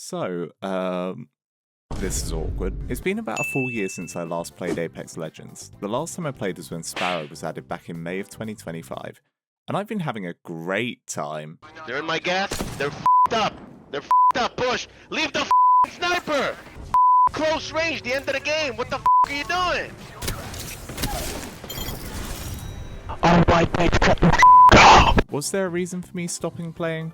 This is awkward. It's been about a full year since I last played Apex Legends. The last time I played was when Sparrow was added back in May of 2025, and I've been having a great time. They're in my gas, they're f***ed up! They're f***ed up, push! Leave the f***ing sniper! Close range, the end of the game, what the f*** are you doing? Alright, mate, cut the f*** up! Was there a reason for me stopping playing?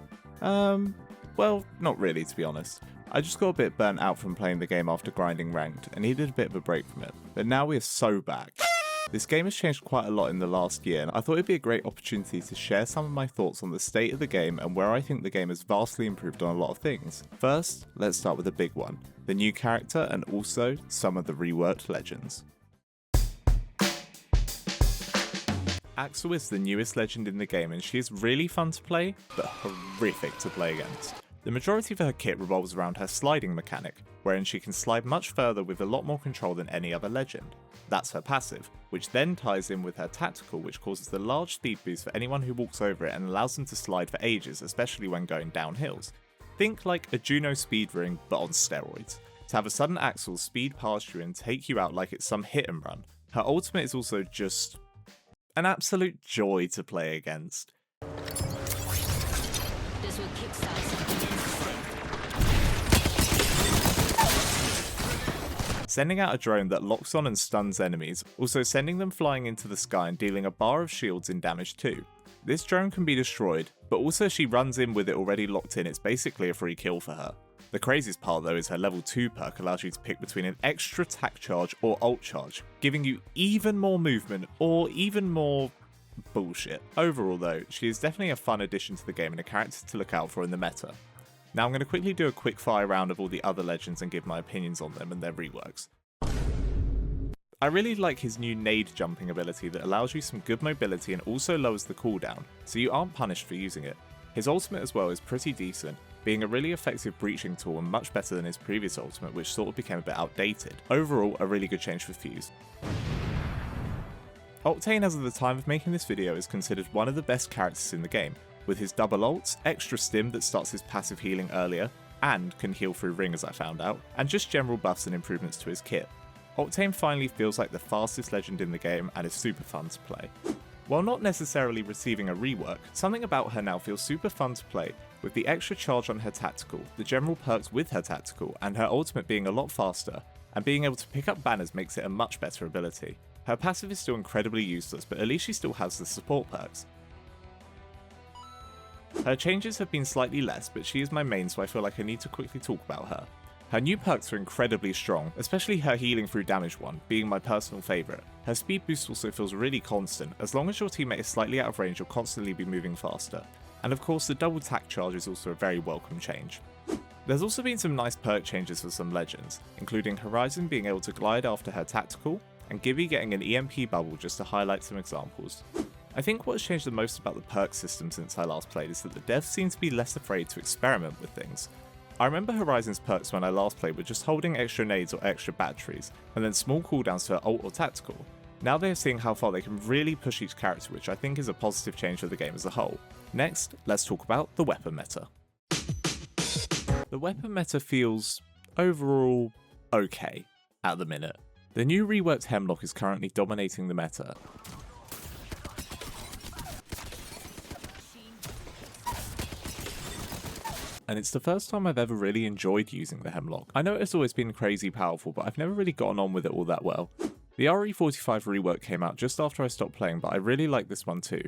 Well, not really, to be honest. I just got a bit burnt out from playing the game after grinding ranked and needed a bit of a break from it. But now we are so back. This game has changed quite a lot in the last year, and I thought it'd be a great opportunity to share some of my thoughts on the state of the game and where I think the game has vastly improved on a lot of things. First, let's start with the big one, the new character and also some of the reworked legends. Axel is the newest legend in the game and she is really fun to play, but horrific to play against. The majority of her kit revolves around her sliding mechanic, wherein she can slide much further with a lot more control than any other legend. That's her passive, which then ties in with her tactical, which causes a large speed boost for anyone who walks over it and allows them to slide for ages, especially when going down hills. Think like a Juno speed ring, but on steroids. To have a sudden Axel speed past you and take you out like it's some hit and run. Her ultimate is also just an absolute joy to play against. This will kickstart something interesting. Sending out a drone that locks on and stuns enemies, also sending them flying into the sky and dealing a bar of shields in damage too. This drone can be destroyed, but also she runs in with it already locked in, it's basically a free kill for her. The craziest part though is her level 2 perk allows you to pick between an extra tack charge or ult charge, giving you even more movement or even more bullshit. Overall though, she is definitely a fun addition to the game and a character to look out for in the meta. Now I'm going to quickly do a quick fire round of all the other legends and give my opinions on them and their reworks. I really like his new nade jumping ability that allows you some good mobility and also lowers the cooldown, so you aren't punished for using it. His ultimate as well is pretty decent, being a really effective breaching tool and much better than his previous ultimate, which sort of became a bit outdated. Overall, a really good change for Fuse. Octane as of the time of making this video is considered one of the best characters in the game, with his double ults, extra stim that starts his passive healing earlier, and can heal through ring as I found out, and just general buffs and improvements to his kit. Octane finally feels like the fastest legend in the game and is super fun to play. While not necessarily receiving a rework, something about her now feels super fun to play, with the extra charge on her tactical, the general perks with her tactical, and her ultimate being a lot faster, and being able to pick up banners makes it a much better ability. Her passive is still incredibly useless, but at least she still has the support perks. Her changes have been slightly less, but she is my main, so I feel like I need to quickly talk about her. Her new perks are incredibly strong, especially her healing through damage one, being my personal favourite. Her speed boost also feels really constant, as long as your teammate is slightly out of range you'll constantly be moving faster. And of course the double tack charge is also a very welcome change. There's also been some nice perk changes for some legends, including Horizon being able to glide after her tactical, and Gibby getting an EMP bubble just to highlight some examples. I think what has changed the most about the perk system since I last played is that the devs seem to be less afraid to experiment with things. I remember Horizon's perks when I last played were just holding extra nades or extra batteries, and then small cooldowns to ult or tactical. Now they are seeing how far they can really push each character, which I think is a positive change for the game as a whole. Next, let's talk about the weapon meta. The weapon meta feels, overall, okay at the minute. The new reworked Hemlock is currently dominating the meta. And it's the first time I've ever really enjoyed using the Hemlock. I know it's always been crazy powerful, but I've never really gotten on with it all that well. The RE45 rework came out just after I stopped playing, but I really like this one too.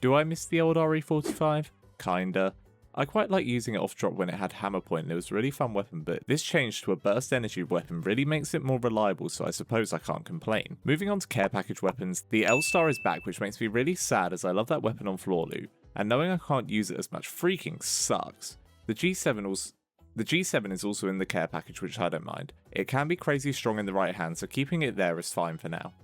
Do I miss the old RE45? Kinda. I quite like using it off drop when it had hammer point and it was a really fun weapon, but this change to a burst energy weapon really makes it more reliable, so I suppose I can't complain. Moving on to care package weapons, the L-Star is back, which makes me really sad as I love that weapon on floor loot, and knowing I can't use it as much freaking sucks. The G7 is also in the care package, which I don't mind. It can be crazy strong in the right hand, so keeping it there is fine for now.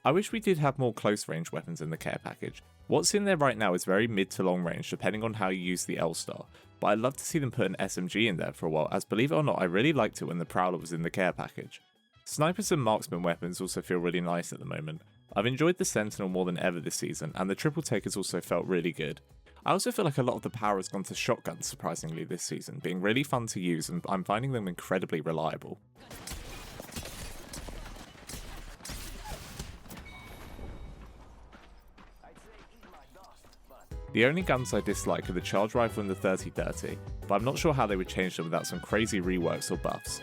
I wish we did have more close range weapons in the care package. What's in there right now is very mid to long range depending on how you use the L-Star, but I'd love to see them put an SMG in there for a while, as believe it or not I really liked it when the Prowler was in the care package. Snipers and marksman weapons also feel really nice at the moment. I've enjoyed the Sentinel more than ever this season, and the triple take has also felt really good. I also feel like a lot of the power has gone to shotguns surprisingly this season, being really fun to use, and I'm finding them incredibly reliable. The only guns I dislike are the charge rifle and the 30-30, but I'm not sure how they would change them without some crazy reworks or buffs.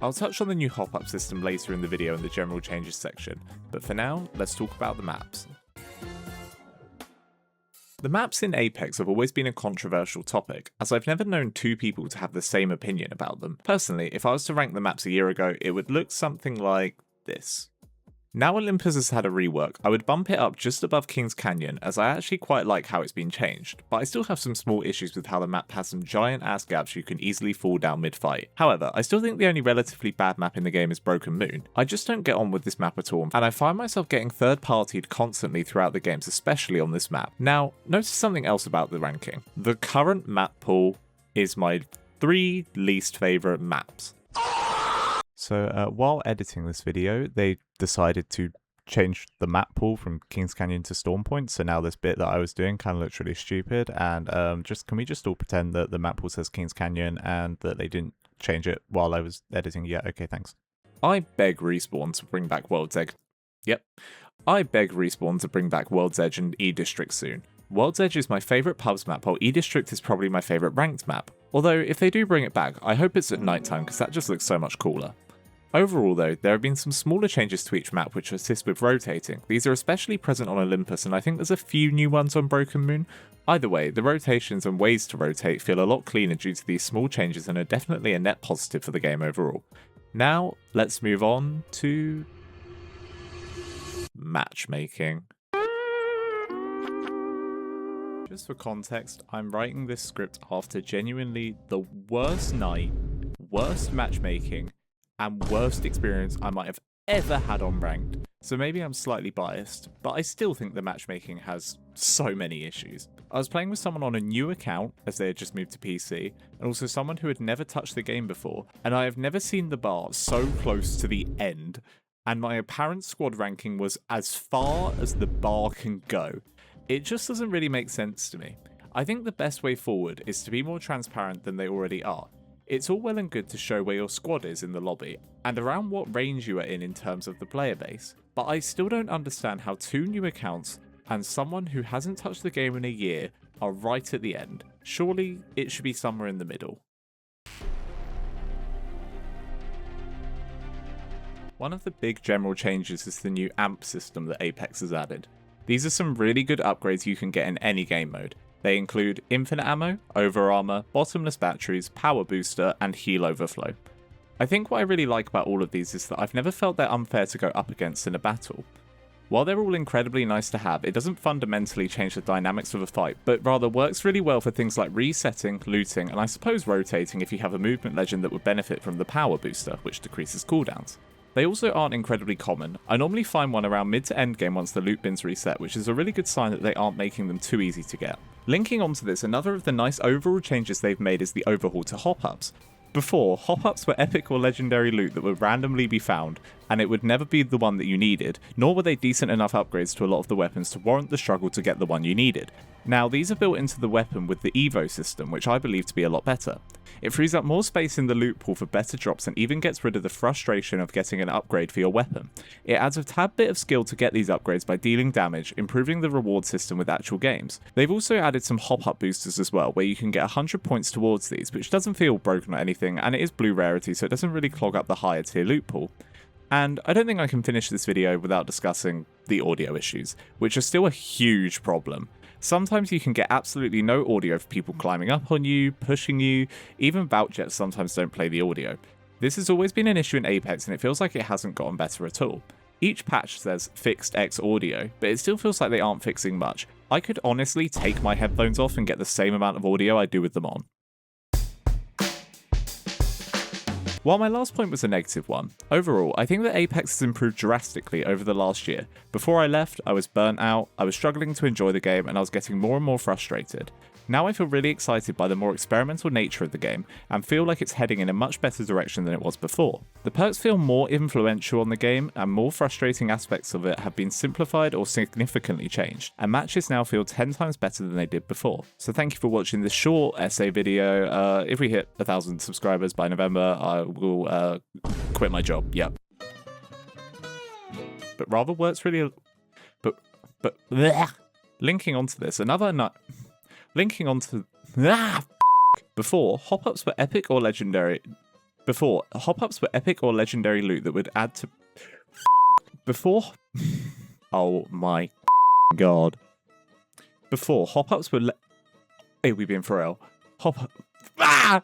I'll touch on the new hop-up system later in the video in the general changes section, but for now, let's talk about the maps. The maps in Apex have always been a controversial topic, as I've never known two people to have the same opinion about them. Personally, if I was to rank the maps a year ago, it would look something like this. Now Olympus has had a rework, I would bump it up just above Kings Canyon, as I actually quite like how it's been changed, but I still have some small issues with how the map has some giant ass gaps you can easily fall down mid-fight. However, I still think the only relatively bad map in the game is Broken Moon. I just don't get on with this map at all, and I find myself getting third-partied constantly throughout the games, especially on this map. Now, notice something else about the ranking. The current map pool is my 3 least favourite maps. So while editing this video, they decided to change the map pool from Kings Canyon to Storm Point, so now this bit that I was doing kind of looks really stupid, and can we just all pretend that the map pool says Kings Canyon and that they didn't change it while I was editing? Yeah, okay, thanks. I beg Respawn to bring back World's Edge. I beg Respawn to bring back World's Edge and E-District soon. World's Edge is my favourite pubs map, while E-District is probably my favourite ranked map. Although, if they do bring it back, I hope it's at night time because that just looks so much cooler. Overall though, there have been some smaller changes to each map which assist with rotating. These are especially present on Olympus, and I think there's a few new ones on Broken Moon. Either way, the rotations and ways to rotate feel a lot cleaner due to these small changes and are definitely a net positive for the game overall. Now, let's move on to matchmaking. Just for context, I'm writing this script after genuinely the worst night, worst matchmaking, and worst experience I might have ever had on ranked. So maybe I'm slightly biased, but I still think the matchmaking has so many issues. I was playing with someone on a new account, as they had just moved to PC, and also someone who had never touched the game before, and I have never seen the bar so close to the end, and my apparent squad ranking was as far as the bar can go. It just doesn't really make sense to me. I think the best way forward is to be more transparent than they already are. It's all well and good to show where your squad is in the lobby, and around what range you are in terms of the player base, but I still don't understand how 2 new accounts and someone who hasn't touched the game in a year are right at the end. Surely it should be somewhere in the middle. One of the big general changes is the new amp system that Apex has added. These are some really good upgrades you can get in any game mode. They include infinite ammo, over armor, bottomless batteries, power booster, and heal overflow. I think what I really like about all of these is that I've never felt they're unfair to go up against in a battle. While they're all incredibly nice to have, it doesn't fundamentally change the dynamics of a fight, but rather works really well for things like resetting, looting, and I suppose rotating if you have a movement legend that would benefit from the power booster, which decreases cooldowns. They also aren't incredibly common. I normally find one around mid to end game once the loot bins reset, which is a really good sign that they aren't making them too easy to get. Linking onto this, another of the nice overall changes they've made is the overhaul to hop-ups. Before, hop-ups were epic or legendary loot that would randomly be found, and it would never be the one that you needed, nor were they decent enough upgrades to a lot of the weapons to warrant the struggle to get the one you needed. Now, these are built into the weapon with the Evo system, which I believe to be a lot better. It frees up more space in the loot pool for better drops and even gets rid of the frustration of getting an upgrade for your weapon. It adds a tad bit of skill to get these upgrades by dealing damage, improving the reward system with actual games. They've also added some hop-up boosters as well, where you can get 100 points towards these, which doesn't feel broken or anything, and it is blue rarity, so it doesn't really clog up the higher tier loot pool. And I don't think I can finish this video without discussing the audio issues, which are still a huge problem. Sometimes you can get absolutely no audio for people climbing up on you, pushing you, even bout jets sometimes don't play the audio. This has always been an issue in Apex and it feels like it hasn't gotten better at all. Each patch says fixed X audio, but it still feels like they aren't fixing much. I could honestly take my headphones off and get the same amount of audio I do with them on. While my last point was a negative one, overall, I think that Apex has improved drastically over the last year. Before I left, I was burnt out, I was struggling to enjoy the game, and I was getting more and more frustrated. Now I feel really excited by the more experimental nature of the game and feel like it's heading in a much better direction than it was before. The perks feel more influential on the game and more frustrating aspects of it have been simplified or significantly changed, and matches now feel 10 times better than they did before. So thank you for watching this short essay video. If we hit 1,000 subscribers by November, I will quit my job, yep. But rather works really... But bleh. Linking onto this, Linking onto... Before, hop-ups were epic or legendary... Before, hop-ups were epic or legendary loot that would add to... Before... Oh my god. Before, hop-ups were... Hey, we been for real. Hop-up... Ah!